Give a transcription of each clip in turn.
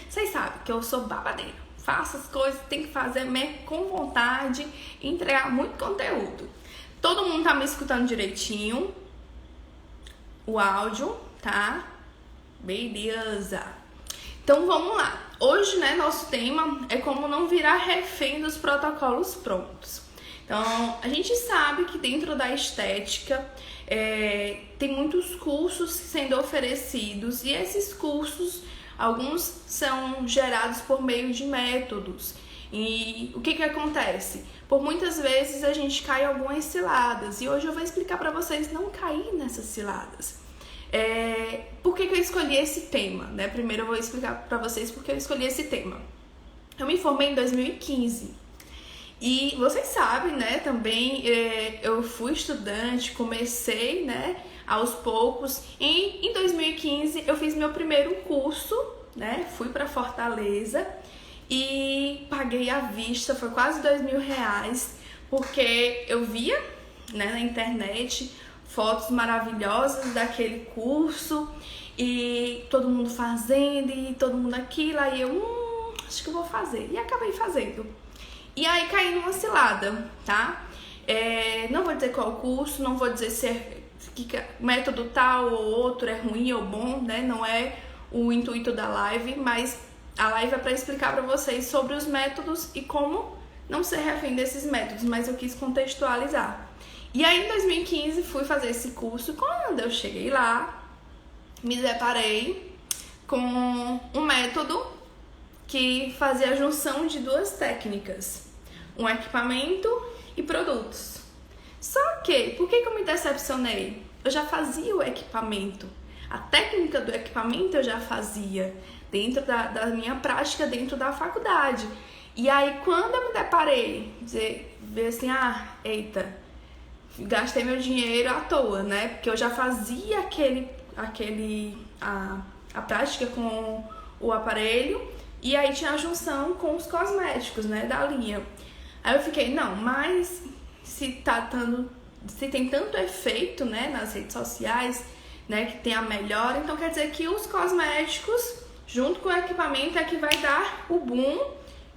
Vocês sabem que eu sou babadeira. Faço as coisas, tem que fazer mesmo com vontade e entregar muito conteúdo. Todo mundo tá me escutando direitinho? O áudio, tá? Beleza. Então vamos lá. Hoje, né, nosso tema é como não virar refém dos protocolos prontos. Então, a gente sabe que dentro da estética tem muitos cursos sendo oferecidos e esses cursos, alguns são gerados por meio de métodos. E o que acontece? Por muitas vezes a gente cai em algumas ciladas e hoje eu vou explicar para vocês não cair nessas ciladas. Por que eu escolhi esse tema, né? Primeiro eu vou explicar para vocês por que eu escolhi esse tema. Eu me formei em 2015. E vocês sabem, né, também eu fui estudante, comecei, né, aos poucos. E em 2015 eu fiz meu primeiro curso, né, fui para Fortaleza e paguei à vista, foi quase R$2.000, porque eu via, né, na internet fotos maravilhosas daquele curso e todo mundo fazendo e todo mundo aquilo, aí eu, acho que eu vou fazer, e acabei fazendo. E aí caí numa cilada, tá? Não vou dizer qual curso, não vou dizer se método tal ou outro é ruim ou bom, né? Não é o intuito da live, mas a live é para explicar para vocês sobre os métodos e como não ser refém desses métodos, mas eu quis contextualizar. E aí em 2015 fui fazer esse curso. Quando eu cheguei lá, me deparei com um método que fazia a junção de duas técnicas, um equipamento e produtos. Só que, por que eu me decepcionei? Eu já fazia o equipamento, a técnica do equipamento eu já fazia dentro da minha prática dentro da faculdade. E aí quando eu me deparei, ver assim, eita, gastei meu dinheiro à toa, né? Porque eu já fazia a prática com o aparelho. E aí tinha a junção com os cosméticos, né, da linha. Aí eu fiquei, não, mas se tem tanto efeito, né, nas redes sociais, né, que tem a melhora, então quer dizer que os cosméticos, junto com o equipamento, é que vai dar o boom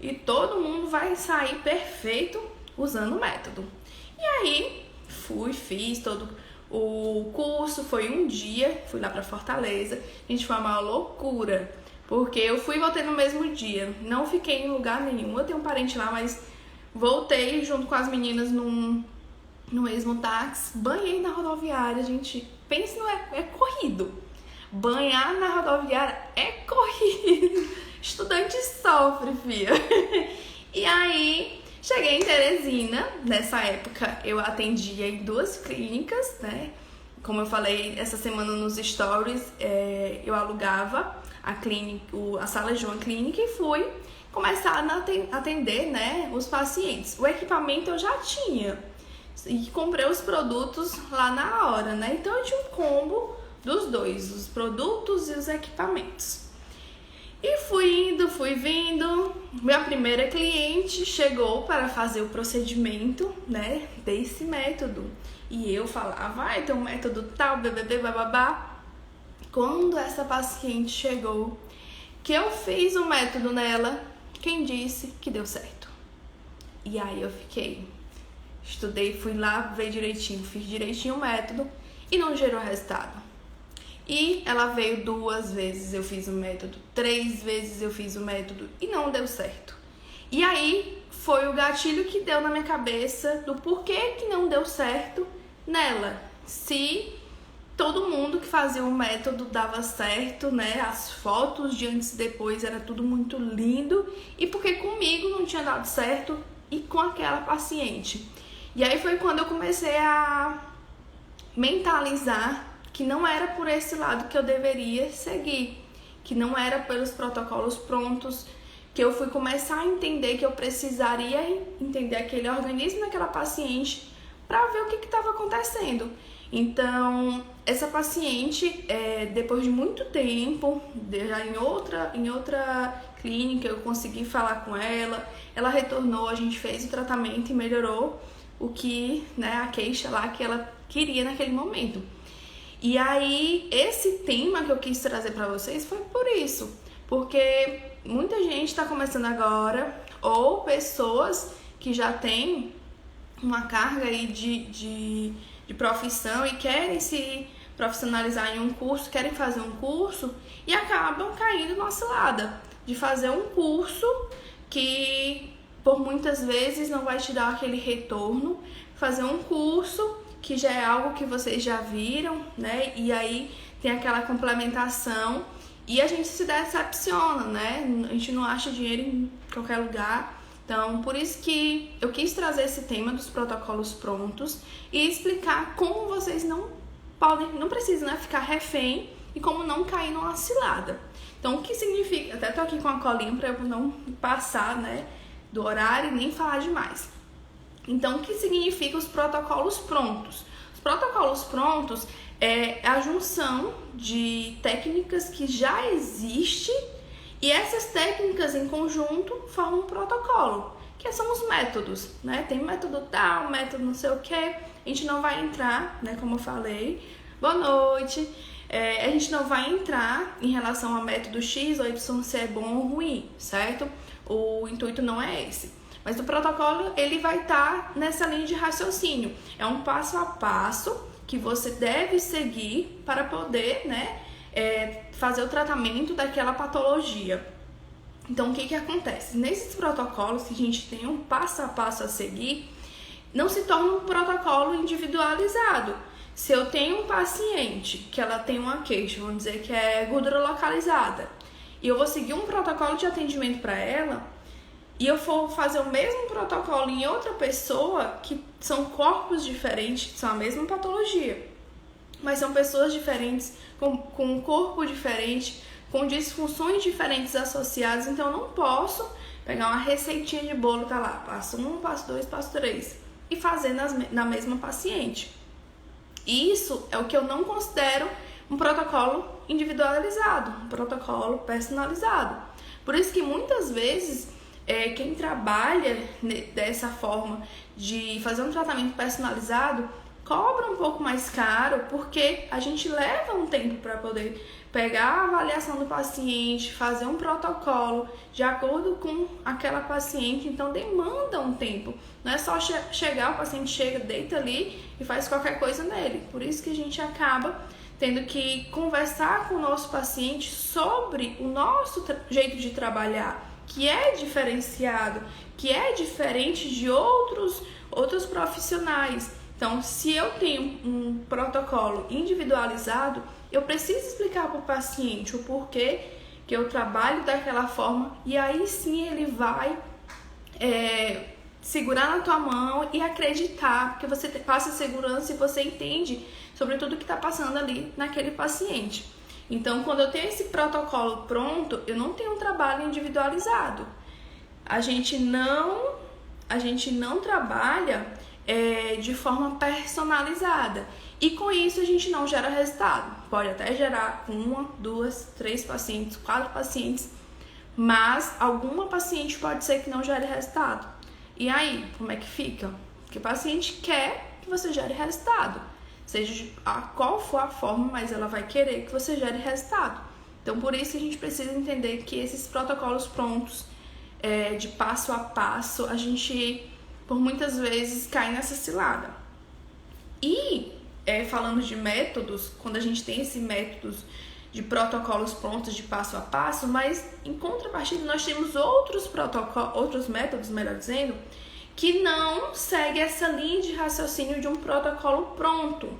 e todo mundo vai sair perfeito usando o método. E aí, fiz todo o curso, foi um dia, fui lá pra Fortaleza, gente, foi uma loucura. Porque eu fui e voltei no mesmo dia, não fiquei em lugar nenhum. Eu tenho um parente lá, mas voltei junto com as meninas no mesmo táxi. Banhei na rodoviária, gente. Pense, não é corrido. Banhar na rodoviária é corrido. Estudante sofre, filha. E aí, cheguei em Teresina. Nessa época, eu atendia em 2 clínicas, né? Como eu falei essa semana nos stories, eu alugava a sala de uma clínica e fui começar a atender, né, os pacientes. O equipamento eu já tinha e comprei os produtos lá na hora, né? Então eu tinha um combo dos dois, os produtos e os equipamentos. E fui indo, fui vindo. Minha primeira cliente chegou para fazer o procedimento, né, desse método. E eu falava, tem um método tal, bababá. Quando essa paciente chegou, que eu fiz o método nela, quem disse que deu certo? E aí eu estudei, fui lá ver direitinho, fiz direitinho o método e não gerou resultado. E ela veio 2 vezes, eu fiz o método, 3 vezes eu fiz o método e não deu certo. E aí foi o gatilho que deu na minha cabeça do porquê que não deu certo nela. Se todo mundo que fazia o método dava certo, né? As fotos de antes e depois era tudo muito lindo. E porque comigo não tinha dado certo e com aquela paciente. E aí foi quando eu comecei a mentalizar que não era por esse lado que eu deveria seguir. Que não era pelos protocolos prontos. Que eu fui começar a entender que eu precisaria entender aquele organismo daquela paciente para ver o que estava acontecendo. Então, essa paciente, depois de muito tempo, já em outra clínica, eu consegui falar com ela, ela retornou, a gente fez o tratamento e melhorou o que, né, a queixa lá que ela queria naquele momento. E aí, esse tema que eu quis trazer para vocês foi por isso, Porque muita gente está começando agora, ou pessoas que já têm uma carga aí de profissão e querem se profissionalizar em um curso, querem fazer um curso e acabam caindo numa cilada de fazer um curso que por muitas vezes não vai te dar aquele retorno, fazer um curso que já é algo que vocês já viram, né? E aí tem aquela complementação e a gente se decepciona, né? A gente não acha dinheiro em qualquer lugar. Então, por isso que eu quis trazer esse tema dos protocolos prontos e explicar como vocês não precisam, né, ficar refém e como não cair numa cilada. Então, o que significa? Até tô aqui com a colinha para eu não passar, né, do horário e nem falar demais. Então, o que significa os protocolos prontos? Os protocolos prontos é a junção de técnicas que já existem e essas técnicas em conjunto formam um protocolo, que são os métodos, né? Tem método tal, método não sei o que. A gente não vai entrar, né? Como eu falei. Boa noite. A gente não vai entrar em relação ao método X ou Y se é bom ou ruim, certo? O intuito não é esse. Mas o protocolo, ele vai estar nessa linha de raciocínio. É um passo a passo que você deve seguir para poder, né, fazer o tratamento daquela patologia. Então, o que acontece? Nesses protocolos que a gente tem um passo a passo a seguir, não se torna um protocolo individualizado. Se eu tenho um paciente que ela tem uma queixa, vamos dizer que é gordura localizada, e eu vou seguir um protocolo de atendimento para ela, e eu for fazer o mesmo protocolo em outra pessoa, que são corpos diferentes, são a mesma patologia, mas são pessoas diferentes, com um corpo diferente, com disfunções diferentes associadas, então eu não posso pegar uma receitinha de bolo, tá lá, passo 1, passo 2, passo 3, e fazer na mesma paciente. Isso é o que eu não considero um protocolo individualizado, um protocolo personalizado. Por isso que muitas vezes quem trabalha dessa forma de fazer um tratamento personalizado cobra um pouco mais caro, porque a gente leva um tempo para poder pegar a avaliação do paciente, fazer um protocolo de acordo com aquela paciente, então demanda um tempo. Não é só chegar, o paciente chega, deita ali e faz qualquer coisa nele. Por isso que a gente acaba tendo que conversar com o nosso paciente sobre o nosso jeito de trabalhar, que é diferenciado, que é diferente de outros profissionais. Então, se eu tenho um protocolo individualizado, eu preciso explicar para o paciente o porquê que eu trabalho daquela forma, e aí sim ele vai segurar na tua mão e acreditar, porque você passa segurança e você entende sobre tudo que está passando ali naquele paciente. Então, quando eu tenho esse protocolo pronto, eu não tenho um trabalho individualizado. A gente não trabalha de forma personalizada. E com isso a gente não gera resultado. Pode até gerar com 1, 2, 3 pacientes, 4 pacientes, mas alguma paciente pode ser que não gere resultado. E aí, como é que fica? Porque o paciente quer que você gere resultado. Seja qual for a forma, mas ela vai querer que você gere resultado. Então, por isso que a gente precisa entender que esses protocolos prontos, de passo a passo, a gente, por muitas vezes, cai nessa cilada. E, falando de métodos, quando a gente tem esses métodos de protocolos prontos de passo a passo, mas em contrapartida nós temos outros métodos, melhor dizendo, que não segue essa linha de raciocínio de um protocolo pronto.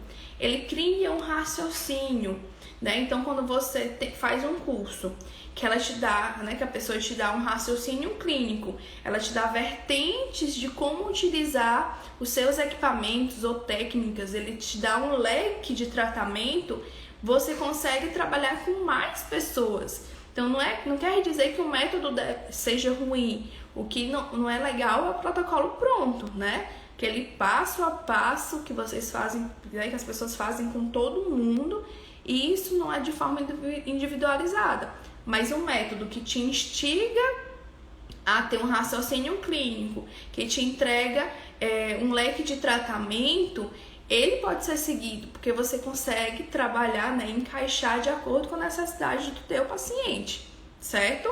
Ele cria um raciocínio, né? Então, quando você faz um curso, que ela te dá, né, que a pessoa te dá um raciocínio clínico, ela te dá vertentes de como utilizar os seus equipamentos ou técnicas, ele te dá um leque de tratamento, você consegue trabalhar com mais pessoas. Então, não quer dizer que o método seja ruim. O que não é legal é o protocolo pronto, né? Aquele passo a passo que vocês fazem, né, que as pessoas fazem com todo mundo, e isso não é de forma individualizada. Mas um método que te instiga a ter um raciocínio clínico, que te entrega um leque de tratamento, ele pode ser seguido, porque você consegue trabalhar, né, encaixar de acordo com a necessidade do teu paciente, certo?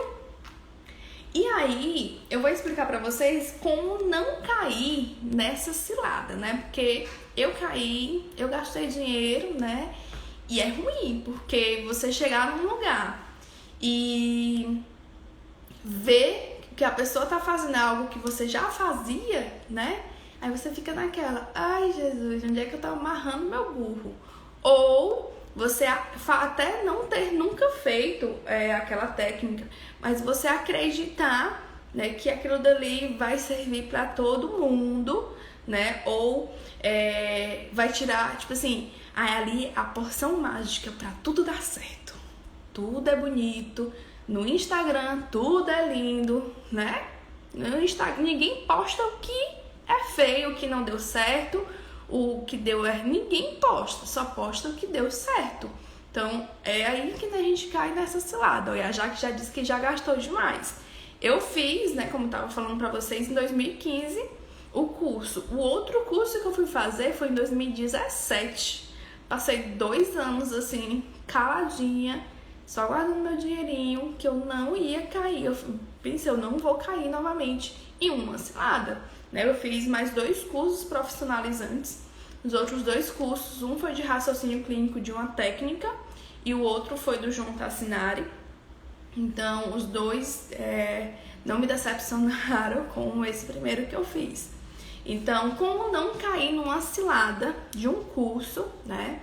E aí, eu vou explicar pra vocês como não cair nessa cilada, né? Porque eu caí, eu gastei dinheiro, né? E é ruim, porque você chegar num lugar e ver que a pessoa tá fazendo algo que você já fazia, né? Aí você fica naquela, ai Jesus, onde é que eu tô amarrando meu burro? Ou você até não ter nunca feito aquela técnica, mas você acreditar, né, que aquilo dali vai servir para todo mundo, né? Ou vai tirar, tipo assim, ali a porção mágica para tudo dar certo. Tudo é bonito, no Instagram tudo é lindo, né? No Instagram ninguém posta o que é feio, o que não deu certo. O que deu ninguém posta, só posta o que deu certo. Então é aí que a gente cai nessa cilada. A Jaque já disse que já gastou demais. Eu fiz, né, como eu tava falando pra vocês, em 2015 o curso. O outro curso que eu fui fazer foi em 2017. Passei 2 anos assim, caladinha, só guardando meu dinheirinho, que eu não ia cair. Eu pensei, eu não vou cair novamente em uma cilada. Eu fiz mais 2 cursos profissionalizantes. Os outros 2 cursos, um foi de raciocínio clínico de uma técnica e o outro foi do João Tassinari. Então, os 2 não me decepcionaram com esse primeiro que eu fiz. Então, como não cair numa cilada de um curso, né?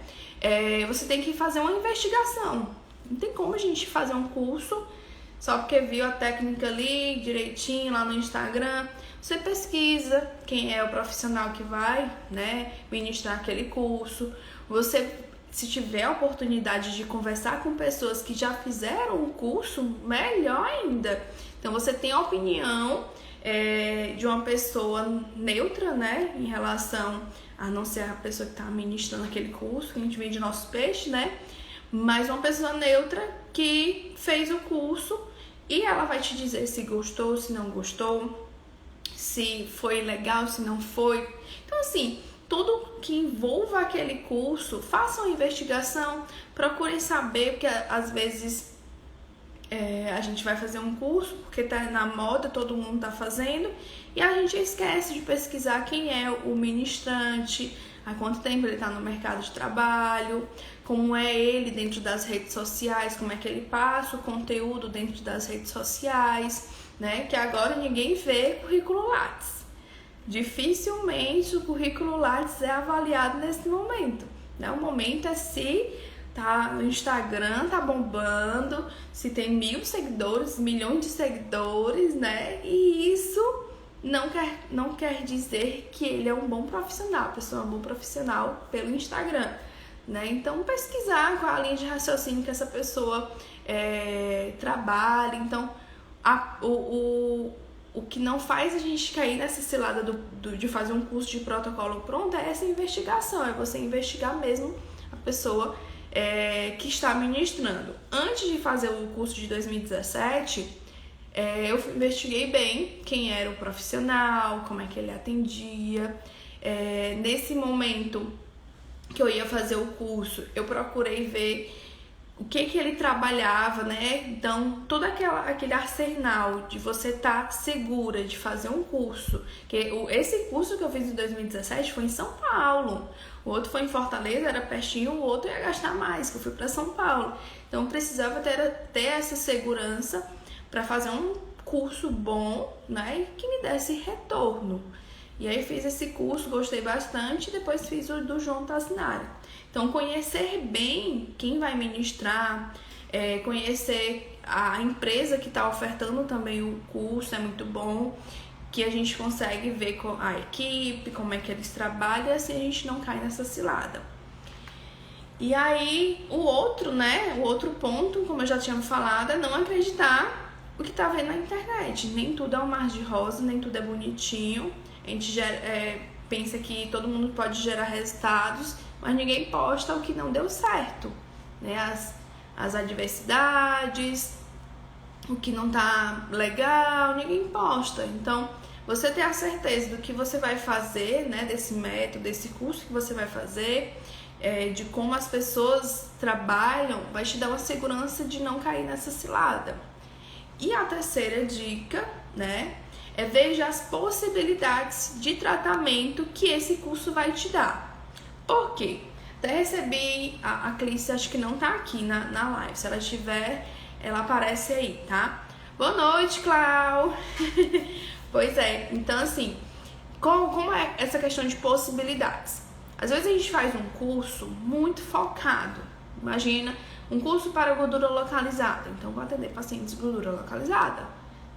Você tem que fazer uma investigação. Não tem como a gente fazer um curso só porque viu a técnica ali direitinho lá no Instagram. Você pesquisa quem é o profissional que vai, né, ministrar aquele curso. Você, se tiver a oportunidade de conversar com pessoas que já fizeram o curso, melhor ainda. Então você tem a opinião de uma pessoa neutra, né, em relação a não ser a pessoa que está ministrando aquele curso, que a gente vende nossos peixes, né, mas uma pessoa neutra que fez o curso e ela vai te dizer se gostou, se não gostou, se foi legal, se não foi. Então, assim, tudo que envolva aquele curso, façam uma investigação, procurem saber, porque às vezes a gente vai fazer um curso porque tá na moda, todo mundo tá fazendo, e a gente esquece de pesquisar quem é o ministrante, há quanto tempo ele tá no mercado de trabalho, como é ele dentro das redes sociais, como é que ele passa o conteúdo dentro das redes sociais, né? Que agora ninguém vê currículo Lattes. Dificilmente o currículo Lattes é avaliado nesse momento, né? O momento é se tá no Instagram, tá bombando, se tem 1000 seguidores, milhões de seguidores, né? E isso não quer dizer que ele é um bom profissional, a pessoa é um bom profissional pelo Instagram, né? Então pesquisar qual a linha de raciocínio que essa pessoa trabalha. Então o que não faz a gente cair nessa cilada de fazer um curso de protocolo pronto é essa investigação, é você investigar mesmo a pessoa que está ministrando. Antes de fazer o curso de 2017, eu investiguei bem quem era o profissional, como é que ele atendia. Nesse momento que eu ia fazer o curso, eu procurei ver o que ele trabalhava, né? Então, todo aquele arsenal de você estar segura de fazer um curso. Esse curso que eu fiz em 2017 foi em São Paulo. O outro foi em Fortaleza, era pertinho, o outro ia gastar mais, que eu fui para São Paulo. Então, eu precisava ter essa segurança para fazer um curso bom, né? Que me desse retorno. E aí fiz esse curso, gostei bastante, e depois fiz o do João Tassinari. Então, conhecer bem quem vai ministrar, conhecer a empresa que está ofertando também o curso é muito bom, que a gente consegue ver com a equipe, como é que eles trabalham, e assim a gente não cai nessa cilada. E aí, o outro ponto, como eu já tinha falado, é não acreditar o que tá vendo na internet. Nem tudo é um mar de rosa, nem tudo é bonitinho. A gente pensa que todo mundo pode gerar resultados, mas ninguém posta o que não deu certo, né? As adversidades, o que não tá legal, ninguém posta. Então, você ter a certeza do que você vai fazer, né? Desse método, desse curso que você vai fazer, de como as pessoas trabalham, vai te dar uma segurança de não cair nessa cilada. E a terceira dica, né, é veja as possibilidades de tratamento que esse curso vai te dar. Por quê? Até recebi, a Clícia acho que não tá aqui na live, se ela estiver, ela aparece aí, tá? Boa noite, Clau! Pois é, então assim, como é essa questão de possibilidades? Às vezes a gente faz um curso muito focado, imagina, um curso para gordura localizada, então vou atender pacientes de gordura localizada,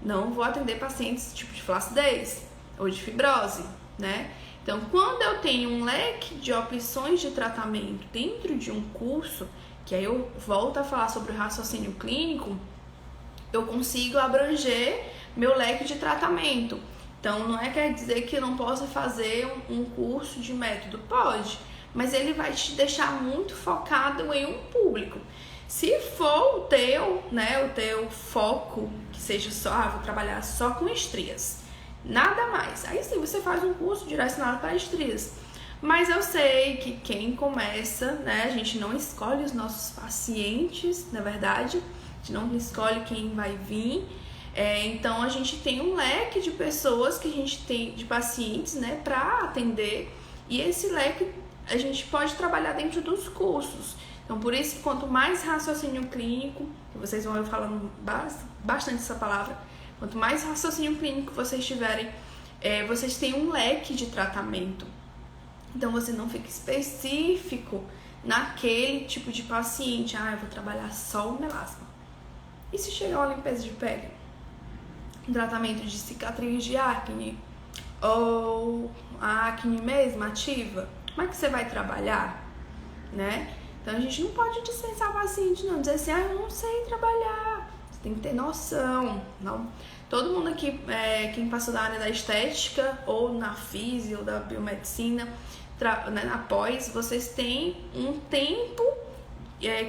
não vou atender pacientes tipo de flacidez ou de fibrose, né? Então, quando eu tenho um leque de opções de tratamento dentro de um curso, que aí eu volto a falar sobre o raciocínio clínico, eu consigo abranger meu leque de tratamento. Então, não quer dizer que eu não possa fazer um curso de método, pode, mas ele vai te deixar muito focado em um público. Se for o teu foco, que seja só, vou trabalhar só com estrias, nada mais. Aí sim, você faz um curso direcionado para estrias. Mas eu sei que quem começa, né, a gente não escolhe os nossos pacientes, na verdade, a gente não escolhe quem vai vir. Então a gente tem um leque de pessoas que a gente tem, de pacientes, né, para atender. E esse leque a gente pode trabalhar dentro dos cursos. Então, por isso, quanto mais raciocínio clínico, vocês vão falando bastante essa palavra, quanto mais raciocínio clínico vocês tiverem, vocês têm um leque de tratamento. Então, você não fica específico naquele tipo de paciente. Eu vou trabalhar só o melasma. E se chegar uma limpeza de pele? Um tratamento de cicatriz de acne? Ou a acne mesmo, ativa? Como é que você vai trabalhar? Né? Então, a gente não pode dispensar o paciente, não. Dizer assim, eu não sei trabalhar. Você tem que ter noção. Não. Todo mundo aqui, quem passou da área da estética, ou na física, ou da biomedicina, na pós, vocês têm um tempo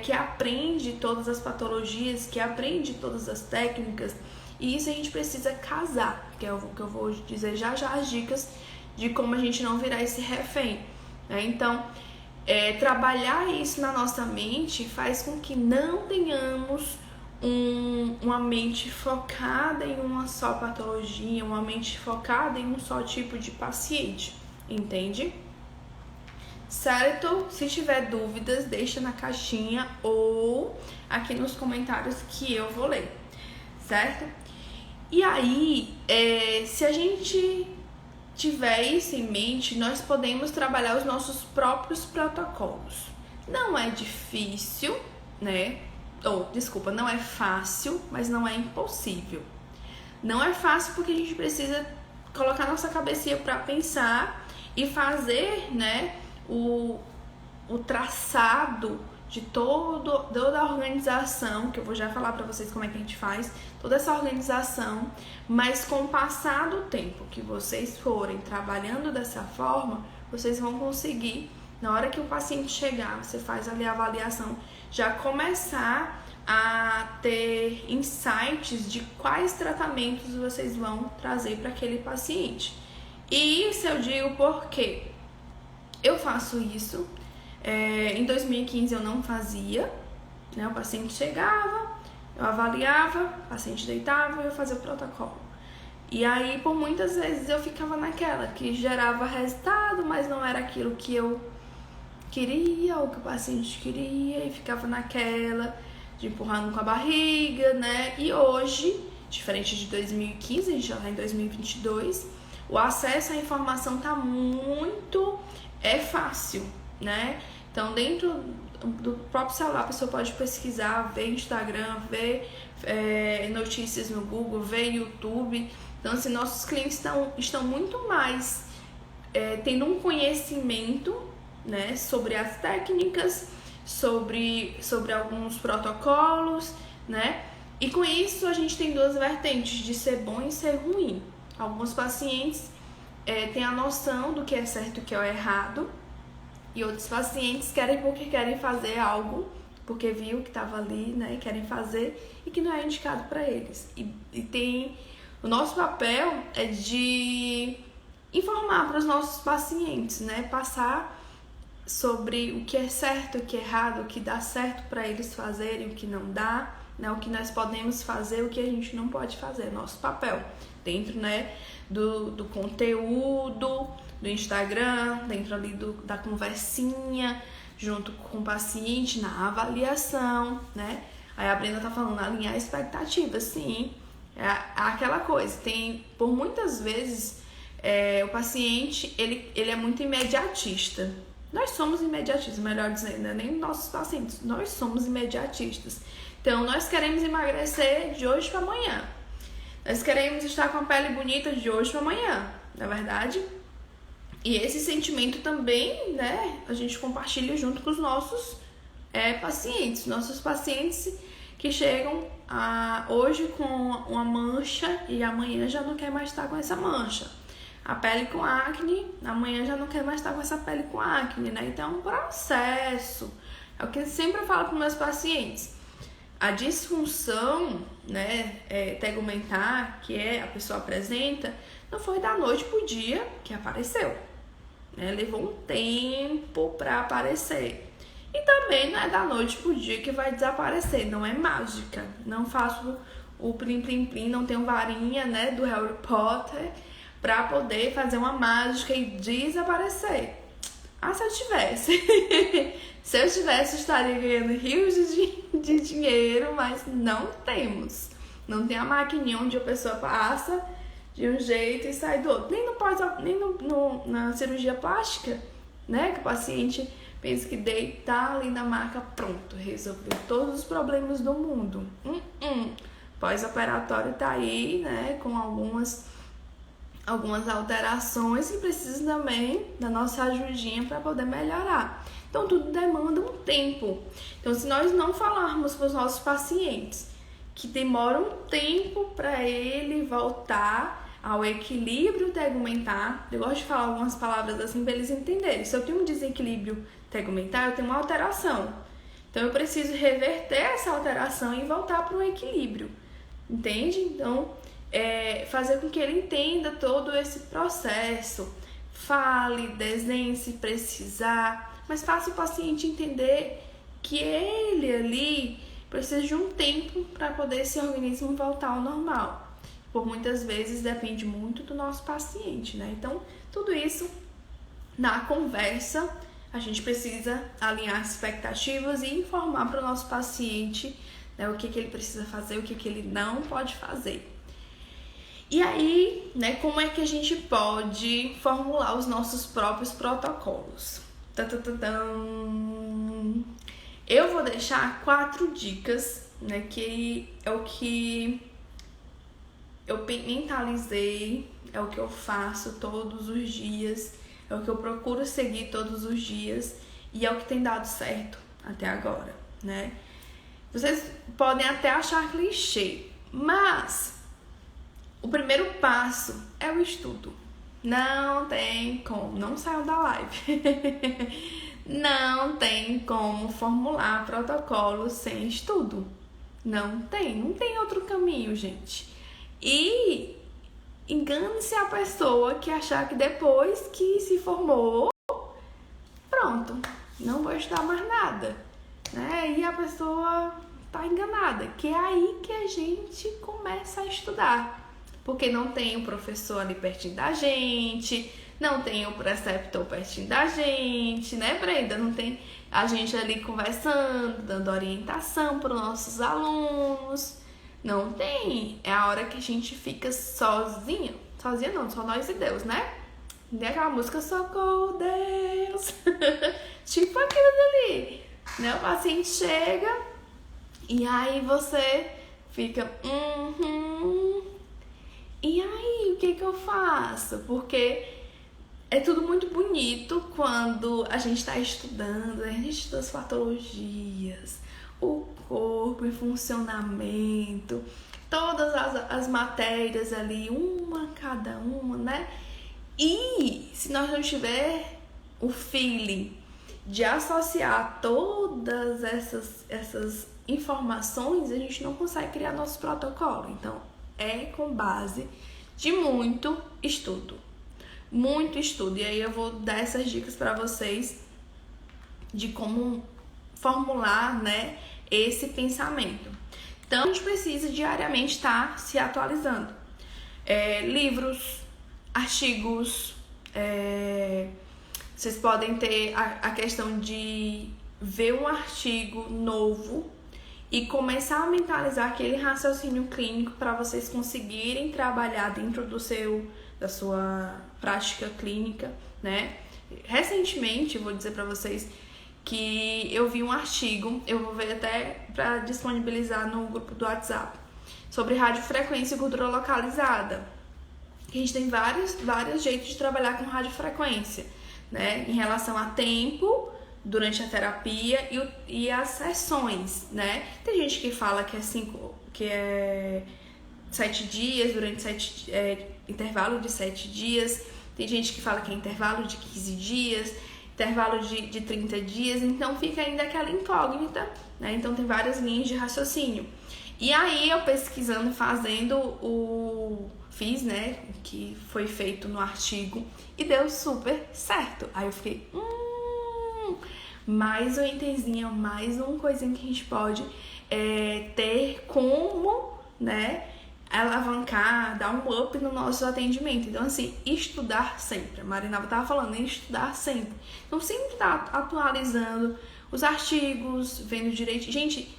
que aprende todas as patologias, que aprende todas as técnicas. E isso a gente precisa casar, que é o que eu vou dizer já as dicas de como a gente não virar esse refém. Né? Então, trabalhar isso na nossa mente faz com que não tenhamos uma mente focada em uma só patologia, uma mente focada em um só tipo de paciente, entende? Certo? Se tiver dúvidas, deixa na caixinha ou aqui nos comentários que eu vou ler, certo? E aí, se a gente tiver isso em mente, nós podemos trabalhar os nossos próprios protocolos. Não é difícil, né? Não é fácil, mas não é impossível. Não é fácil porque a gente precisa colocar nossa cabecinha para pensar e fazer, né, o traçado de toda a organização, que eu vou já falar para vocês como é que a gente faz, toda essa organização, mas com o passar do tempo que vocês forem trabalhando dessa forma, vocês vão conseguir, na hora que o paciente chegar, você faz ali a avaliação, já começar a ter insights de quais tratamentos vocês vão trazer para aquele paciente. E isso eu digo porque eu faço isso. Em 2015 eu não fazia, né? O paciente chegava, eu avaliava, o paciente deitava e eu fazia o protocolo. E aí, por muitas vezes, eu ficava naquela, que gerava resultado, mas não era aquilo que eu queria, ou que o paciente queria, e ficava naquela, de empurrando com a barriga, né? E hoje, diferente de 2015, a gente já tá em 2022, o acesso à informação tá muito fácil, né? Então, dentro do próprio celular, a pessoa pode pesquisar, ver Instagram, ver notícias no Google, ver YouTube. Então, assim, nossos clientes estão muito mais tendo um conhecimento, né, sobre as técnicas, sobre alguns protocolos, né? E com isso, a gente tem duas vertentes, de ser bom e ser ruim. Alguns pacientes têm a noção do que é certo e o que é errado, e outros pacientes querem porque querem fazer algo, porque viu que estava ali, né, e querem fazer, e que não é indicado para eles. O nosso papel é de informar para os nossos pacientes, né, passar sobre o que é certo, o que é errado, o que dá certo para eles fazerem, o que não dá, né, o que nós podemos fazer, o que a gente não pode fazer, nosso papel dentro, né, do conteúdo, do Instagram, dentro ali da conversinha, junto com o paciente, na avaliação, né? Aí a Brenda tá falando, alinhar expectativas, sim, é aquela coisa, por muitas vezes, o paciente, ele é muito imediatista. Nós somos imediatistas, melhor dizendo, né? Nem nossos pacientes, nós somos imediatistas. Então, nós queremos emagrecer de hoje para amanhã. Nós queremos estar com a pele bonita de hoje para amanhã, na verdade. E esse sentimento também, né, a gente compartilha junto com os nossos pacientes. Nossos pacientes que chegam hoje com uma mancha e amanhã já não quer mais estar com essa mancha. A pele com acne, amanhã já não quer mais estar com essa pele com acne, né? Então é um processo. É o que eu sempre falo para meus pacientes. A disfunção, né, tegumentar, que a pessoa apresenta, não foi da noite pro dia que apareceu, né? Levou um tempo para aparecer. E também não é da noite pro dia que vai desaparecer, não é mágica. Não faço o plim-plim-plim, não tenho varinha, né, do Harry Potter para poder fazer uma mágica e desaparecer. Se eu tivesse. Se eu tivesse, estaria ganhando rios de dinheiro, mas não temos. Não tem a maquininha onde a pessoa passa de um jeito e sai do outro. Nem na cirurgia plástica, né? Que o paciente pensa que deitar ali na maca, pronto, resolveu todos os problemas do mundo. Pós-operatório tá aí, né? Com algumas alterações que precisam também da nossa ajudinha para poder melhorar. Então, tudo demanda um tempo. Então, se nós não falarmos com os nossos pacientes que demora um tempo para ele voltar ao equilíbrio tegumentar, eu gosto de falar algumas palavras assim para eles entenderem. Se eu tenho um desequilíbrio tegumentar, eu tenho uma alteração. Então, eu preciso reverter essa alteração e voltar para o equilíbrio. Entende? Então, fazer com que ele entenda todo esse processo. Fale, desenhe se precisar, mas faça o paciente entender que ele ali precisa de um tempo para poder esse organismo voltar ao normal. Por muitas vezes depende muito do nosso paciente, né? Então, tudo isso na conversa, a gente precisa alinhar as expectativas e informar para o nosso paciente, né, o que ele precisa fazer, o que ele não pode fazer. E aí, né, como é que a gente pode formular os nossos próprios protocolos? Eu vou deixar 4 dicas, né, que é o que eu mentalizei, é o que eu faço todos os dias, é o que eu procuro seguir todos os dias e é o que tem dado certo até agora, né? Vocês podem até achar clichê, mas o primeiro passo é o estudo. Não tem como, não saiu da live. Não tem como formular protocolo sem estudo. Não tem outro caminho, gente. E engane-se a pessoa que achar que depois que se formou, pronto, não vou estudar mais nada, né? E a pessoa tá enganada, que é aí que a gente começa a estudar. Porque não tem o professor ali pertinho da gente, não tem o preceptor pertinho da gente, né, Brenda? Não tem a gente ali conversando, dando orientação para os nossos alunos. Não tem. É a hora que a gente fica sozinha. Sozinha não, só nós e Deus, né? Tem aquela música Socorro, Deus. Tipo aquilo dali. Né? O paciente chega e aí você fica... E aí, o que eu faço? Porque é tudo muito bonito quando a gente está estudando, a gente estuda as patologias, o corpo em funcionamento, todas as matérias ali, uma cada uma, né? E se nós não tiver o feeling de associar todas essas informações, a gente não consegue criar nosso protocolo. Então, é com base de muito estudo. Muito estudo. E aí eu vou dar essas dicas para vocês de como formular, né, esse pensamento. Então, a gente precisa diariamente estar se atualizando. Livros, artigos, vocês podem ter a questão de ver um artigo novo e começar a mentalizar aquele raciocínio clínico para vocês conseguirem trabalhar dentro da sua prática clínica, né? Recentemente, vou dizer para vocês que eu vi um artigo, eu vou ver até para disponibilizar no grupo do WhatsApp, sobre radiofrequência e gordura localizada. A gente tem vários jeitos de trabalhar com radiofrequência, né? Em relação a tempo durante a terapia e as sessões, né? Tem gente que fala que é 7 dias, durante intervalo de 7 dias. Tem gente que fala que é intervalo de 15 dias, intervalo de 30 dias. Então fica ainda aquela incógnita, né? Então tem várias linhas de raciocínio. E aí eu pesquisando, fiz, né? Que foi feito no artigo e deu super certo. Aí eu fiquei, mais um itemzinho, mais uma coisinha que a gente pode ter como, né, alavancar, dar um up no nosso atendimento. Então, assim, estudar sempre. A Marinava estava falando, estudar sempre. Então, sempre tá atualizando os artigos, vendo direito. Gente,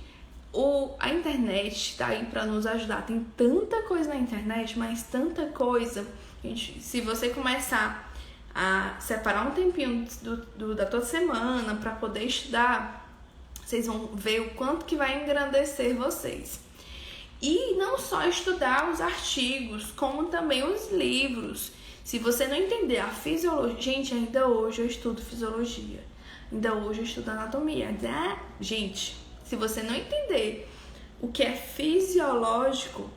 a internet tá aí para nos ajudar. Tem tanta coisa na internet, mas tanta coisa. Gente, se você começar a separar um tempinho da tua semana para poder estudar, vocês vão ver o quanto que vai engrandecer vocês. E não só estudar os artigos, como também os livros. Se você não entender a fisiologia... Gente, ainda hoje eu estudo fisiologia. Ainda hoje eu estudo anatomia. Gente, se você não entender o que é fisiológico,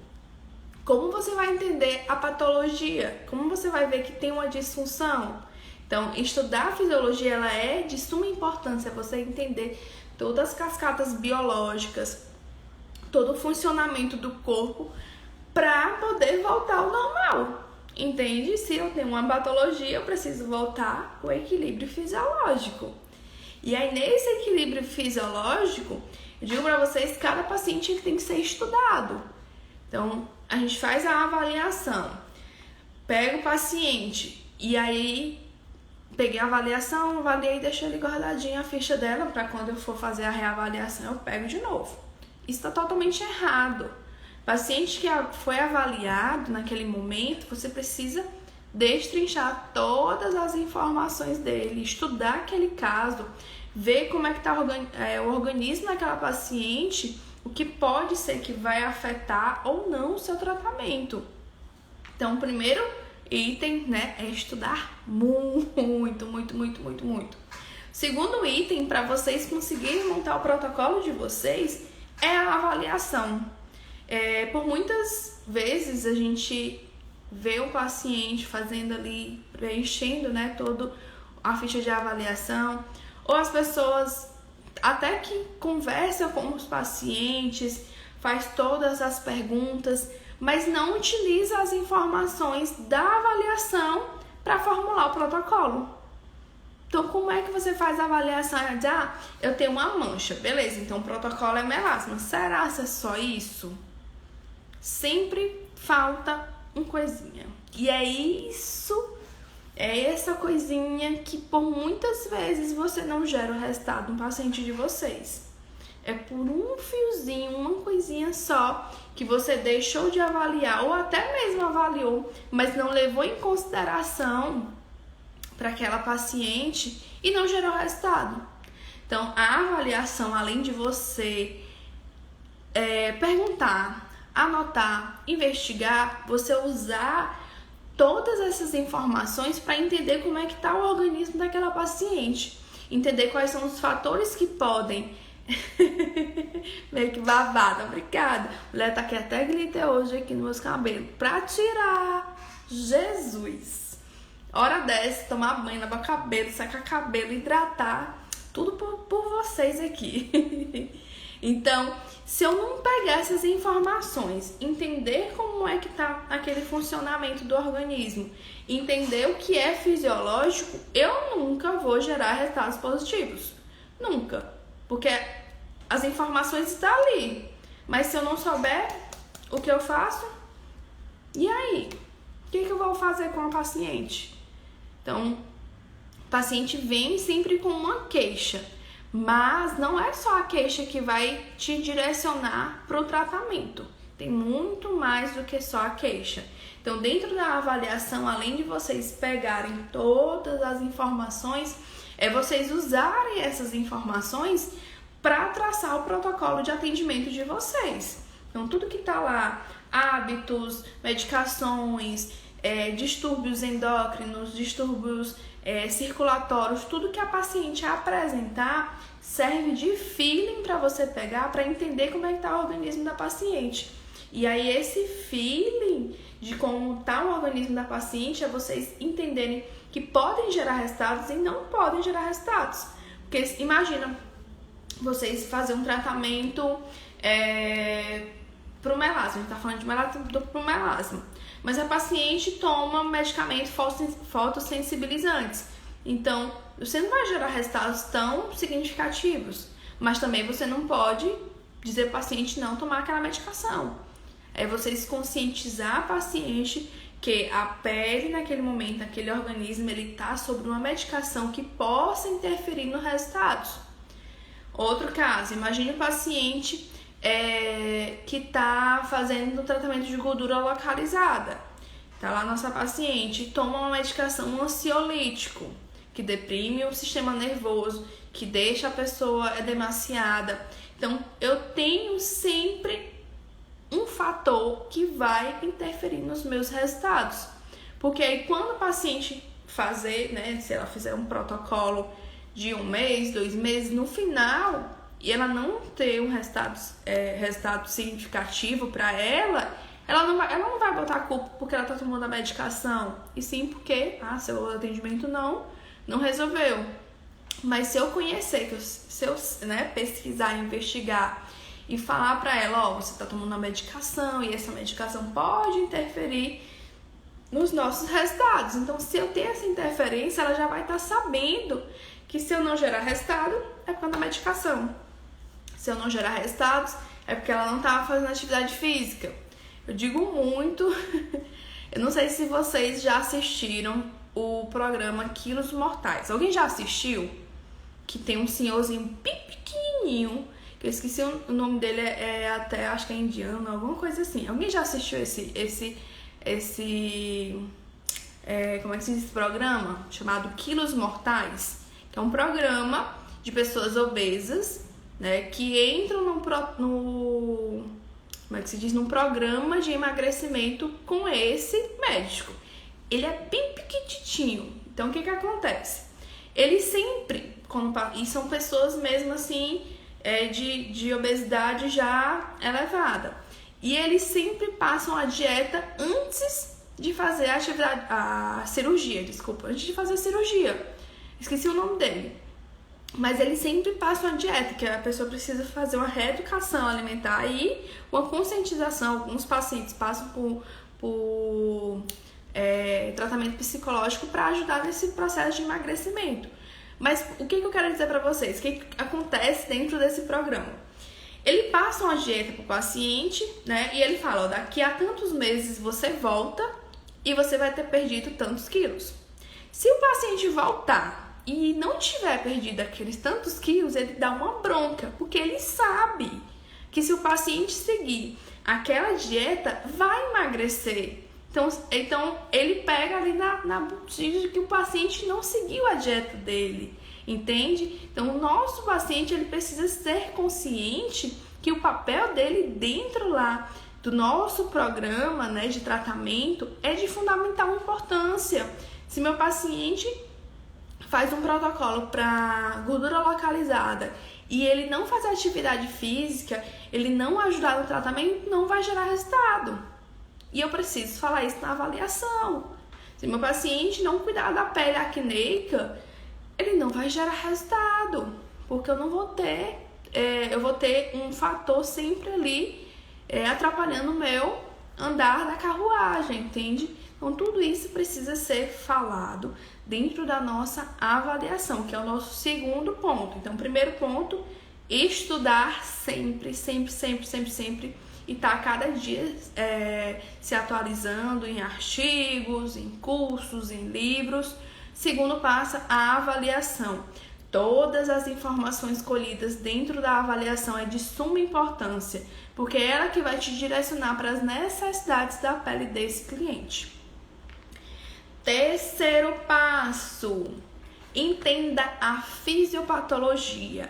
como você vai entender a patologia? Como você vai ver que tem uma disfunção? Então, estudar a fisiologia, ela é de suma importância, você entender todas as cascatas biológicas, todo o funcionamento do corpo para poder voltar ao normal. Entende? Se eu tenho uma patologia, eu preciso voltar ao equilíbrio fisiológico. E aí, nesse equilíbrio fisiológico, eu digo para vocês, cada paciente tem que ser estudado. Então, a gente faz a avaliação, pega o paciente e aí peguei a avaliação, avaliei e deixei ele guardadinho a ficha dela para quando eu for fazer a reavaliação eu pego de novo. Isso está totalmente errado. Paciente que foi avaliado naquele momento, você precisa destrinchar todas as informações dele, estudar aquele caso, ver como é que está o organismo daquela paciente, o que pode ser que vai afetar ou não o seu tratamento. Então, o primeiro item, né, é estudar muito. Segundo item, para vocês conseguirem montar o protocolo de vocês, é a avaliação. Por muitas vezes a gente vê o paciente fazendo ali, preenchendo, né, toda a ficha de avaliação, ou as pessoas até que conversa com os pacientes, faz todas as perguntas, mas não utiliza as informações da avaliação para formular o protocolo. Então, como é que você faz a avaliação? Eu tenho uma mancha, beleza, então o protocolo é melasma. Será que é só isso? Sempre falta uma coisinha. E é essa coisinha que por muitas vezes você não gera o resultado no paciente de vocês. É por um fiozinho, uma coisinha só que você deixou de avaliar ou até mesmo avaliou, mas não levou em consideração para aquela paciente e não gerou resultado. Então, a avaliação, além de você perguntar, anotar, investigar, você usar todas essas informações para entender como é que está o organismo daquela paciente, entender quais são os fatores que podem meio que babada, obrigada. A mulher tá aqui até glitter hoje aqui nos meus cabelos pra tirar. Jesus, hora dessa, tomar banho, lavar cabelo, secar cabelo, hidratar, tudo por vocês aqui. Então, se eu não pegar essas informações, entender como é que tá aquele funcionamento do organismo, entender o que é fisiológico, eu nunca vou gerar resultados positivos. Nunca. Porque as informações estão ali. Mas se eu não souber o que eu faço, e aí? O que eu vou fazer com a paciente? Então, o paciente vem sempre com uma queixa, mas não é só a queixa que vai te direcionar para o tratamento. Tem muito mais do que só a queixa. Então, dentro da avaliação, além de vocês pegarem todas as informações, é vocês usarem essas informações para traçar o protocolo de atendimento de vocês. Então, tudo que está lá, hábitos, medicações, distúrbios endócrinos, distúrbios circulatórios, tudo que a paciente apresentar serve de feeling para você pegar para entender como é que está o organismo da paciente. E aí esse feeling de como está o organismo da paciente é vocês entenderem que podem gerar resultados e não podem gerar resultados. Porque imagina vocês fazerem um tratamento pro melasma, a gente está falando de pro melasma, mas a paciente toma medicamentos fotossensibilizantes. Então, você não vai gerar resultados tão significativos, mas também você não pode dizer para o paciente não tomar aquela medicação. É vocês conscientizar a paciente que a pele naquele momento, naquele organismo, ele está sobre uma medicação que possa interferir nos resultados. Outro caso, imagine o paciente que está fazendo um tratamento de gordura localizada. Tá lá nossa paciente, toma uma medicação, um ansiolítico, que deprime o sistema nervoso, que deixa a pessoa demasiada. Então, eu tenho sempre um fator que vai interferir nos meus resultados. Porque aí, quando o paciente fazer, se ela fizer um protocolo de 1 mês, 2 meses, no final, e ela não ter um resultado significativo para ela não vai botar a culpa porque ela tá tomando a medicação, e sim porque seu atendimento não resolveu. Mas se eu conhecer, se eu pesquisar, investigar e falar para ela, você tá tomando uma medicação e essa medicação pode interferir nos nossos resultados. Então, se eu ter essa interferência, ela já vai estar sabendo que se eu não gerar resultado, é por causa da medicação. Se eu não gerar resultados, é porque ela não estava fazendo atividade física. Eu digo muito, eu não sei se vocês já assistiram o programa Quilos Mortais. Alguém já assistiu? Que tem um senhorzinho bem pequenininho, que eu esqueci o nome dele, até acho que é indiano, alguma coisa assim. Alguém já assistiu esse como é que se diz esse programa? Chamado Quilos Mortais, que é um programa de pessoas obesas, que entram num programa de emagrecimento com esse médico. Ele é bem pequitinho. Então, o que acontece? Ele sempre, e são pessoas mesmo assim, de obesidade já elevada. E eles sempre passam a dieta antes de fazer a cirurgia, antes de fazer a cirurgia. Esqueci o nome dele. Mas eles sempre passam a dieta, que a pessoa precisa fazer uma reeducação alimentar e uma conscientização. Alguns pacientes passam por tratamento psicológico para ajudar nesse processo de emagrecimento. Mas o que eu quero dizer para vocês? O que acontece dentro desse programa? Ele passa uma dieta para o paciente, e ele fala, daqui a tantos meses você volta e você vai ter perdido tantos quilos. Se o paciente voltar e não tiver perdido aqueles tantos quilos, ele dá uma bronca, porque ele sabe que se o paciente seguir aquela dieta, vai emagrecer. Então ele pega ali na botija de que o paciente não seguiu a dieta dele, entende? Então, o nosso paciente, ele precisa ser consciente que o papel dele dentro lá do nosso programa, de tratamento é de fundamental importância. Se meu paciente faz um protocolo para gordura localizada e ele não faz atividade física, ele não ajudar no tratamento, não vai gerar resultado. E eu preciso falar isso na avaliação. Se meu paciente não cuidar da pele acneica, ele não vai gerar resultado, porque eu não vou ter, eu vou ter um fator sempre ali atrapalhando o meu andar da carruagem, entende? Então, tudo isso precisa ser falado dentro da nossa avaliação, que é o nosso segundo ponto. Então, o primeiro ponto estudar sempre, sempre, sempre, sempre, sempre, e tá cada dia se atualizando em artigos, em cursos, em livros. Segundo passo, a avaliação. Todas as informações colhidas dentro da avaliação é de suma importância, porque é ela que vai te direcionar para as necessidades da pele desse cliente. Terceiro passo, entenda a fisiopatologia.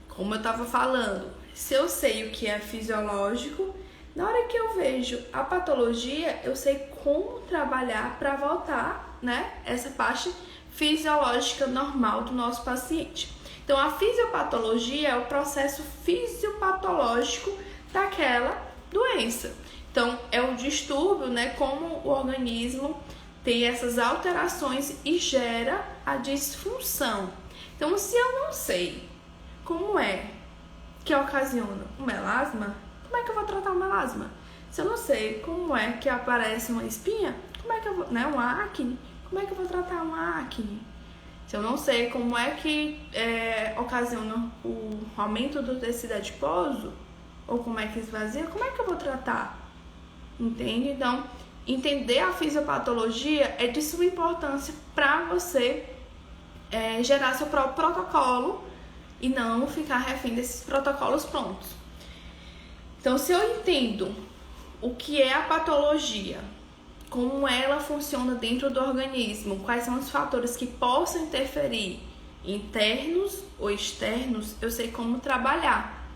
Como eu estava falando, se eu sei o que é fisiológico, na hora que eu vejo a patologia, eu sei como trabalhar para voltar, né, essa parte fisiológica normal do nosso paciente. Então, a fisiopatologia é o processo fisiopatológico daquela doença. Então, é o distúrbio, né, como o organismo tem essas alterações e gera a disfunção. Então, se eu não sei como é que ocasiona o melasma, como é que eu vou tratar o melasma? Se eu não sei como é que aparece uma espinha, como é que eu vou, né, uma acne, como é que eu vou tratar uma acne? Se eu não sei como é que ocasiona o aumento do tecido adiposo, ou como é que esvazia, como é que eu vou tratar? Entende? Então, entender a fisiopatologia é de suma importância para você gerar seu próprio protocolo e não ficar refém desses protocolos prontos. Então, se eu entendo o que é a patologia, como ela funciona dentro do organismo, quais são os fatores que possam interferir, internos ou externos, eu sei como trabalhar.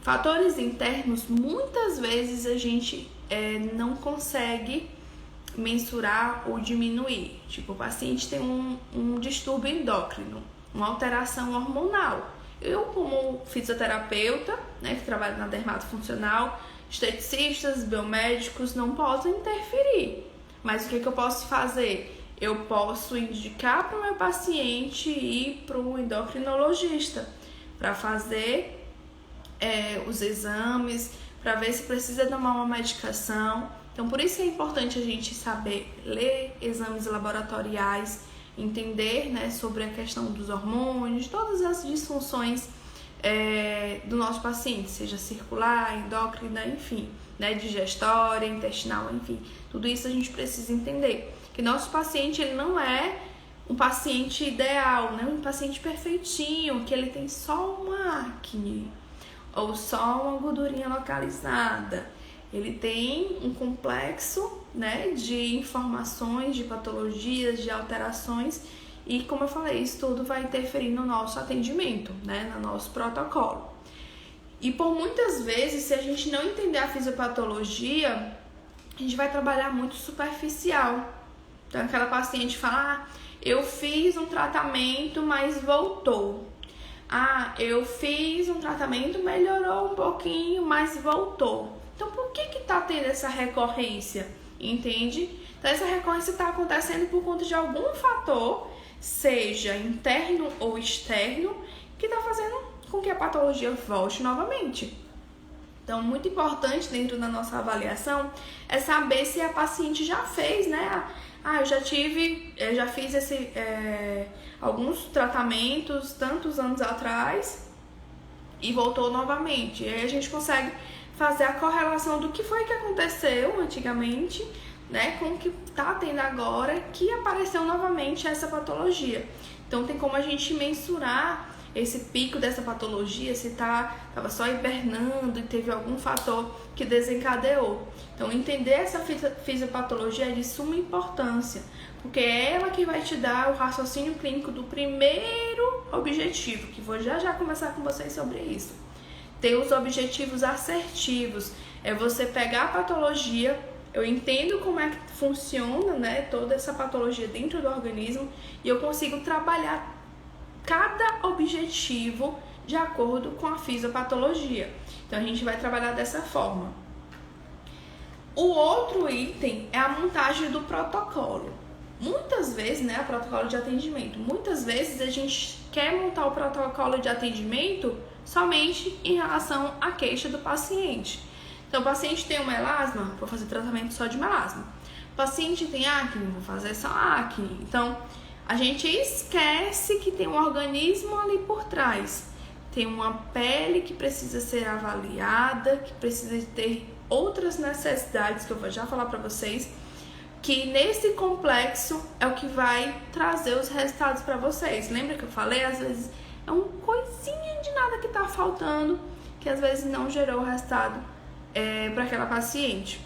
Fatores internos, muitas vezes a gente não consegue mensurar ou diminuir. Tipo, o paciente tem um distúrbio endócrino, uma alteração hormonal. Eu, como fisioterapeuta, né, que trabalho na dermatofuncional, esteticistas, biomédicos, não posso interferir. Mas o que eu posso fazer? Eu posso indicar para o meu paciente ir para um endocrinologista para fazer os exames, para ver se precisa tomar uma medicação. Então, por isso é importante a gente saber ler exames laboratoriais, entender, né, sobre a questão dos hormônios, todas as disfunções do nosso paciente, seja circular, endócrina, enfim, né, digestória, intestinal, enfim. Tudo isso a gente precisa entender. Que nosso paciente, ele não é um paciente ideal, né, um paciente perfeitinho, que ele tem só uma acne ou só uma gordurinha localizada. Ele tem um complexo, né, de informações, de patologias, de alterações e, como eu falei, isso tudo vai interferir no nosso atendimento, né, no nosso protocolo. E por muitas vezes, se a gente não entender a fisiopatologia, a gente vai trabalhar muito superficial. Então, aquela paciente fala, eu fiz um tratamento, mas voltou. Eu fiz um tratamento, melhorou um pouquinho, mas voltou. Então, por que tá tendo essa recorrência? Entende? Então, essa recorrência está acontecendo por conta de algum fator, seja interno ou externo, que está fazendo com que a patologia volte novamente. Então, muito importante dentro da nossa avaliação é saber se a paciente já fez, né? Eu já fiz alguns tratamentos tantos anos atrás e voltou novamente. E aí a gente consegue fazer a correlação do que foi que aconteceu antigamente, né, com o que tá tendo agora, que apareceu novamente essa patologia. Então tem como a gente mensurar esse pico dessa patologia, se tava só hibernando e teve algum fator que desencadeou. Então entender essa fisiopatologia é de suma importância, porque é ela que vai te dar o raciocínio clínico do primeiro objetivo, que vou já conversar com vocês sobre isso. Ter os objetivos assertivos, é você pegar a patologia, eu entendo como é que funciona, né, toda essa patologia dentro do organismo e eu consigo trabalhar cada objetivo de acordo com a fisiopatologia. Então a gente vai trabalhar dessa forma. O outro item é a montagem do protocolo. Muitas vezes, né, o protocolo de atendimento, muitas vezes a gente quer montar o protocolo de atendimento somente em relação à queixa do paciente. Então, o paciente tem um melasma, vou fazer tratamento só de melasma. O paciente tem acne, vou fazer só acne. Então, a gente esquece que tem um organismo ali por trás. tem uma pele que precisa ser avaliada, que precisa ter outras necessidades que eu vou já falar para vocês, que nesse complexo é o que vai trazer os resultados para vocês. Lembra que eu falei? Às vezes é uma coisinha de nada que tá faltando, que às vezes não gerou o resultado para aquela paciente.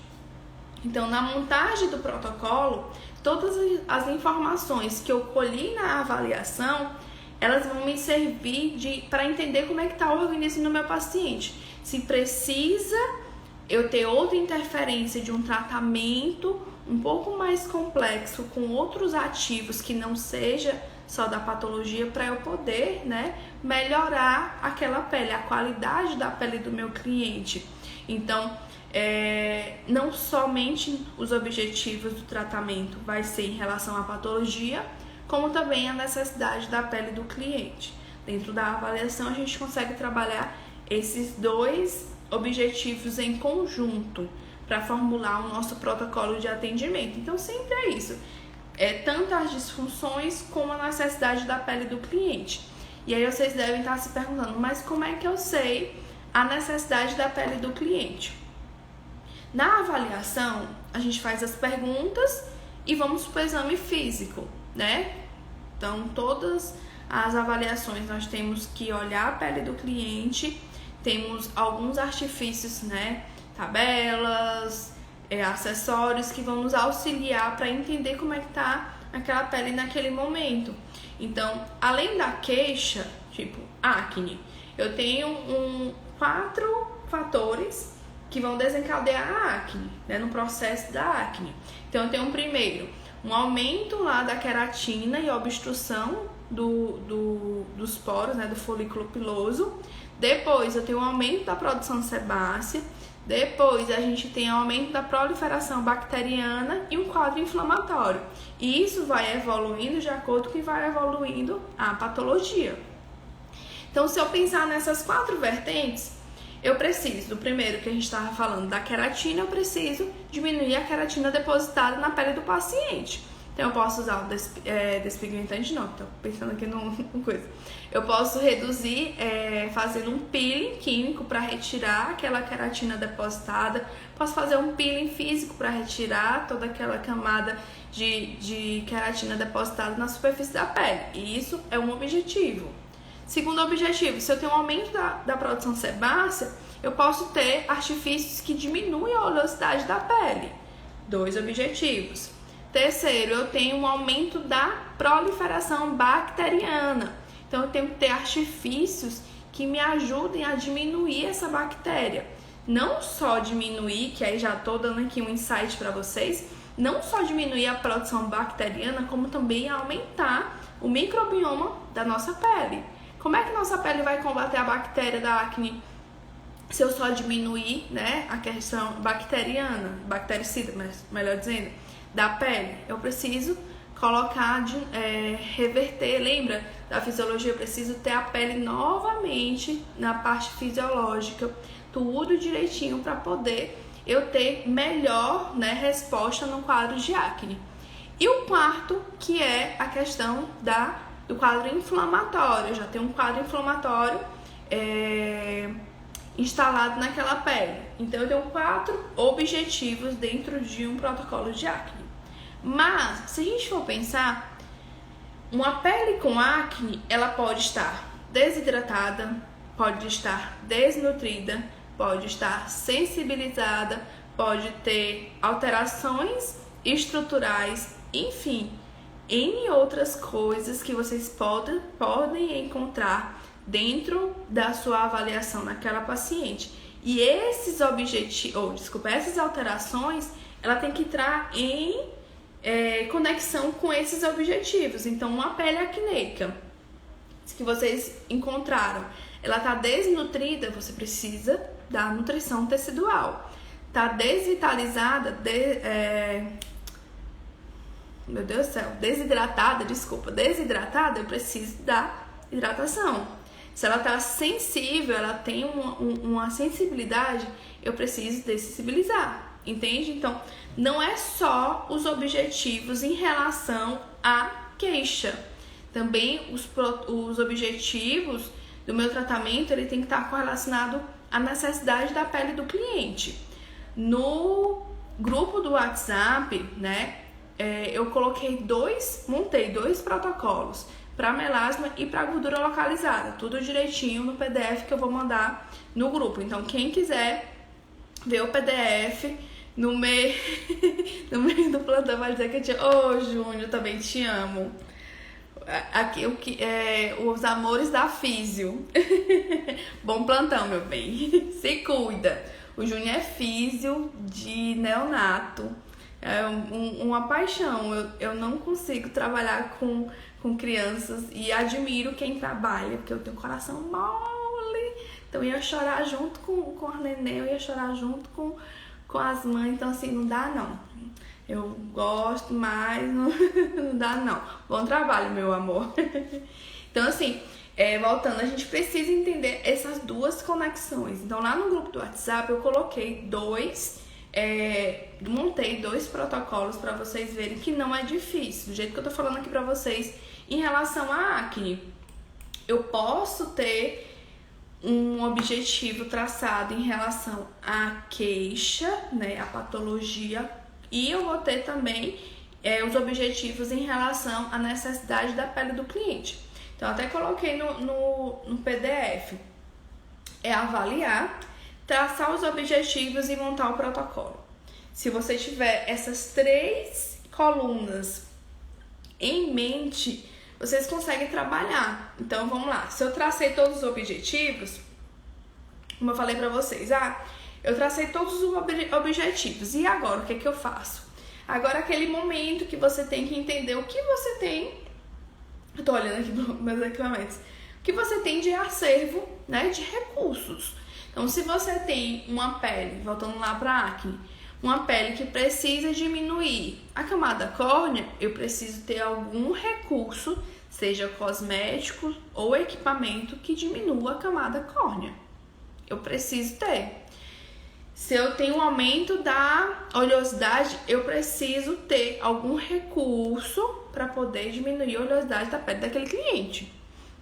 Então, na montagem do protocolo, todas as informações que eu colhi na avaliação, elas vão me servir para entender como é que está o organismo do meu paciente. Se precisa eu ter outra interferência de um tratamento um pouco mais complexo, com outros ativos que não seja só da patologia, para eu poder, melhorar aquela pele, a qualidade da pele do meu cliente. Então, não somente os objetivos do tratamento vai ser em relação à patologia, como também a necessidade da pele do cliente. Dentro da avaliação, a gente consegue trabalhar esses dois objetivos em conjunto para formular o nosso protocolo de atendimento. Então, sempre é isso. Tanto as disfunções como a necessidade da pele do cliente. E aí vocês devem estar se perguntando, mas como é que eu sei a necessidade da pele do cliente? Na avaliação, a gente faz as perguntas e vamos para o exame físico, Então, todas as avaliações nós temos que olhar a pele do cliente, temos alguns artifícios, tabelas, acessórios que vão nos auxiliar para entender como é que tá aquela pele naquele momento. Então, além da queixa, tipo acne, eu tenho 4 fatores que vão desencadear a acne, no processo da acne. Então, eu tenho primeiro um aumento lá da queratina e obstrução dos poros, do folículo piloso. Depois, eu tenho um aumento da produção sebácea. Depois, a gente tem aumento da proliferação bacteriana e um quadro inflamatório. E isso vai evoluindo de acordo com que vai evoluindo a patologia. Então, se eu pensar nessas 4 vertentes, eu preciso, do primeiro que a gente estava falando, da queratina, eu preciso diminuir a queratina depositada na pele do paciente. Então, eu posso usar o despigmentante, não, estou pensando aqui numa coisa. Eu posso reduzir fazendo um peeling químico para retirar aquela queratina depositada. Posso fazer um peeling físico para retirar toda aquela camada de queratina depositada na superfície da pele. E isso é um objetivo. Segundo objetivo, se eu tenho um aumento da produção sebácea, eu posso ter artifícios que diminuem a oleosidade da pele. 2 objetivos. Terceiro, eu tenho um aumento da proliferação bacteriana. Então, eu tenho que ter artifícios que me ajudem a diminuir essa bactéria. Não só diminuir, que aí já estou dando aqui um insight para vocês, não só diminuir a produção bacteriana, como também aumentar o microbioma da nossa pele. Como é que nossa pele vai combater a bactéria da acne se eu só diminuir, a questão bacteriana, bactericida, melhor dizendo, da pele? Eu preciso colocar, reverter, lembra da fisiologia? Eu preciso ter a pele novamente na parte fisiológica, tudo direitinho para poder eu ter melhor, resposta no quadro de acne. E o quarto, que é a questão do quadro inflamatório. Eu já tenho um quadro inflamatório instalado naquela pele. Então, eu tenho 4 objetivos dentro de um protocolo de acne. Mas, se a gente for pensar, uma pele com acne, ela pode estar desidratada, pode estar desnutrida, pode estar sensibilizada, pode ter alterações estruturais, enfim, N outras coisas que vocês podem encontrar dentro da sua avaliação naquela paciente. E esses essas alterações, ela tem que entrar em conexão com esses objetivos. Então, uma pele acneica que vocês encontraram, ela está desnutrida, você precisa da nutrição tecidual. Está desvitalizada, meu Deus do céu, desidratada, eu preciso da hidratação. Se ela está sensível, ela tem uma sensibilidade, eu preciso dessensibilizar, entende? Então, não é só os objetivos em relação à queixa, também os objetivos do meu tratamento, ele tem que estar correlacionado à necessidade da pele do cliente. No grupo do WhatsApp, né, eu montei dois protocolos para melasma e para gordura localizada, tudo direitinho no PDF que eu vou mandar no grupo. Então, quem quiser ver o PDF no meio, no meio do plantão vai dizer que eu te amo. Júnior, também te amo. Aqui os amores da físio. Bom plantão, meu bem. Se cuida. O Júnior é físio de neonato. É uma paixão. Eu não consigo trabalhar com crianças e admiro quem trabalha, porque eu tenho coração mole. Então eu ia chorar junto com a neném, eu ia chorar junto com as mães. Então assim, não dá não. Eu gosto, mas não dá não. Bom trabalho, meu amor. Então assim, voltando, a gente precisa entender essas duas conexões. Então lá no grupo do WhatsApp eu coloquei montei dois protocolos para vocês verem que não é difícil. Do jeito que eu tô falando aqui para vocês em relação à acne. Eu posso ter um objetivo traçado em relação à queixa, né, à patologia, e eu vou ter também os objetivos em relação à necessidade da pele do cliente. Então, eu até coloquei no PDF. É avaliar, traçar os objetivos e montar o protocolo. Se você tiver essas 3 colunas em mente, vocês conseguem trabalhar. Então, vamos lá. Se eu tracei todos os objetivos, como eu falei pra vocês, eu tracei todos os objetivos. E agora, o que eu faço? Agora, aquele momento que você tem que entender o que você tem. Eu tô olhando aqui para meus equipamentos. O que você tem de acervo, né, de recursos. Então, se você tem uma pele, voltando lá pra acne, uma pele que precisa diminuir a camada córnea, eu preciso ter algum recurso, seja cosmético ou equipamento, que diminua a camada córnea. Eu preciso ter. Se eu tenho um aumento da oleosidade, eu preciso ter algum recurso para poder diminuir a oleosidade da pele daquele cliente.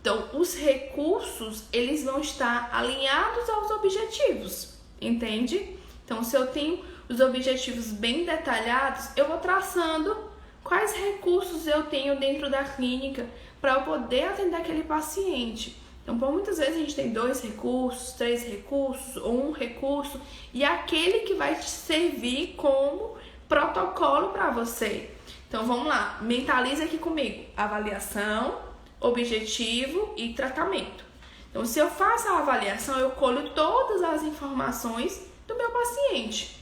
Então, os recursos, eles vão estar alinhados aos objetivos, entende? Então, se eu tenho os objetivos bem detalhados, eu vou traçando quais recursos eu tenho dentro da clínica para eu poder atender aquele paciente. Então, por muitas vezes a gente tem 2 recursos, 3 recursos ou 1 recurso, e aquele que vai te servir como protocolo para você. Então, vamos lá, mentaliza aqui comigo: avaliação, objetivo e tratamento. Então, se eu faço a avaliação, eu colho todas as informações do meu paciente.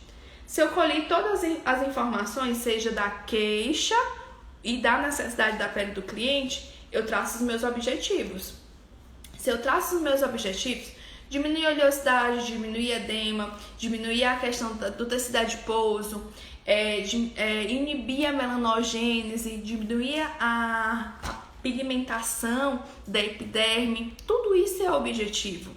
Se eu colhi todas as informações, seja da queixa e da necessidade da pele do cliente, eu traço os meus objetivos. Se eu traço os meus objetivos, diminuir a oleosidade, diminuir edema, diminuir a questão do tecido adiposo, inibir a melanogênese, diminuir a pigmentação da epiderme, tudo isso é objetivo.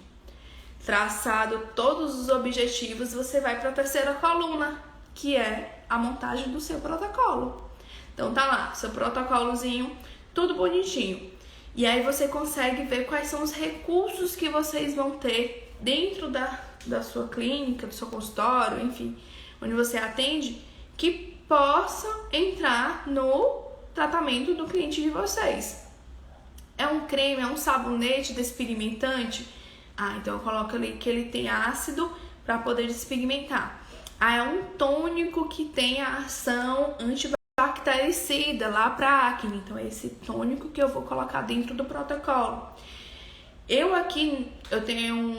Traçado todos os objetivos, você vai para a terceira coluna, que é a montagem do seu protocolo. Então tá lá, seu protocolozinho, tudo bonitinho. E aí você consegue ver quais são os recursos que vocês vão ter dentro da sua clínica, do seu consultório, enfim, onde você atende, que possam entrar no tratamento do cliente de vocês. É um creme, é um sabonete despigmentante? Então eu coloco ali que ele tem ácido para poder despigmentar. É um tônico que tem a ação antibactericida lá para acne. Então é esse tônico que eu vou colocar dentro do protocolo. Eu tenho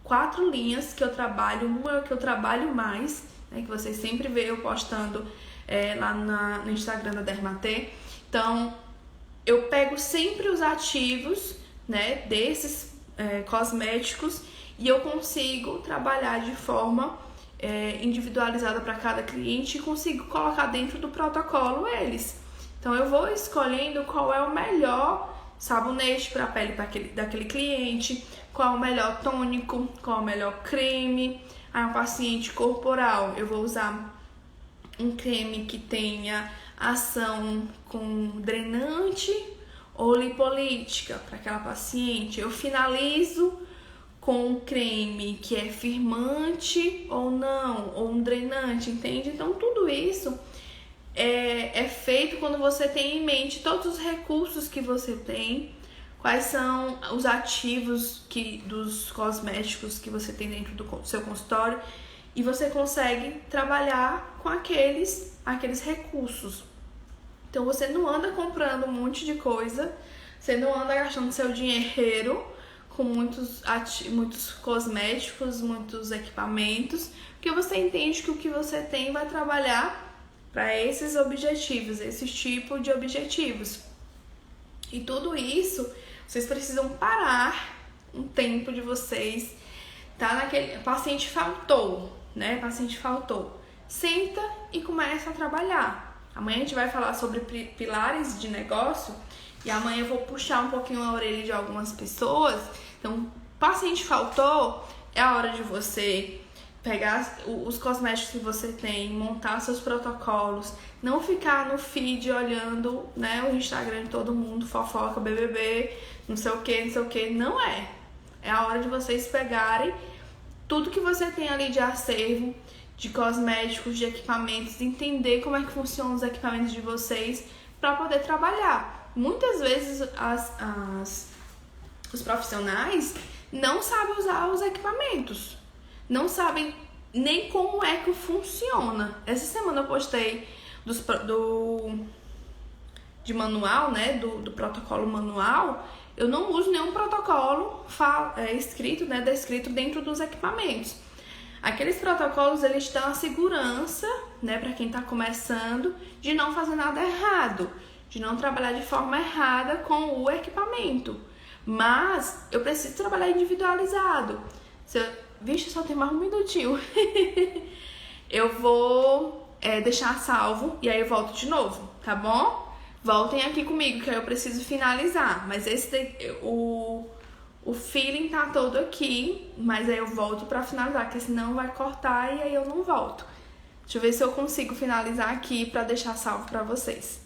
4 linhas que eu trabalho. Uma que eu trabalho mais, né, que vocês sempre veem eu postando lá no Instagram da Dermatê. Então eu pego sempre os ativos, né, desses cosméticos, e eu consigo trabalhar de forma individualizada para cada cliente e consigo colocar dentro do protocolo eles. Então eu vou escolhendo qual é o melhor sabonete para a pele daquele cliente, qual é o melhor tônico, qual é o melhor creme. Aí um paciente corporal, eu vou usar um creme que tenha ação com drenante ou lipolítica para aquela paciente. Eu finalizo com um creme que é firmante ou não, ou um drenante, entende? Então tudo isso é feito quando você tem em mente todos os recursos que você tem, quais são os ativos dos cosméticos que você tem dentro do seu consultório, e você consegue trabalhar com aqueles recursos. Então você não anda comprando um monte de coisa, você não anda gastando seu dinheiro com muitos cosméticos, muitos equipamentos, porque você entende que o que você tem vai trabalhar para esses objetivos, esse tipo de objetivos. E tudo isso, vocês precisam parar um tempo de vocês, tá naquele... Paciente faltou, né? Paciente faltou. Senta e começa a trabalhar. Amanhã a gente vai falar sobre pilares de negócio e amanhã eu vou puxar um pouquinho a orelha de algumas pessoas. Então, paciente faltou, é a hora de você pegar os cosméticos que você tem, montar seus protocolos, não ficar no feed olhando, né, o Instagram de todo mundo, fofoca, BBB, não sei o que, não é. É a hora de vocês pegarem tudo que você tem ali de acervo, de cosméticos, de equipamentos, entender como é que funcionam os equipamentos de vocês para poder trabalhar. Muitas vezes os profissionais não sabem usar os equipamentos, não sabem nem como é que funciona. Essa semana eu postei de manual, né, do protocolo manual. Eu não uso nenhum protocolo escrito, né, descrito dentro dos equipamentos. Aqueles protocolos, eles dão a segurança, né, para quem está começando, de não fazer nada errado, de não trabalhar de forma errada com o equipamento. Mas eu preciso trabalhar individualizado. Vixe, só tem mais um minutinho. Eu vou deixar salvo e aí eu volto de novo, tá bom? Voltem aqui comigo que aí eu preciso finalizar. Mas o feeling tá todo aqui, mas aí eu volto pra finalizar, porque senão vai cortar e aí eu não volto. Deixa eu ver se eu consigo finalizar aqui pra deixar salvo pra vocês.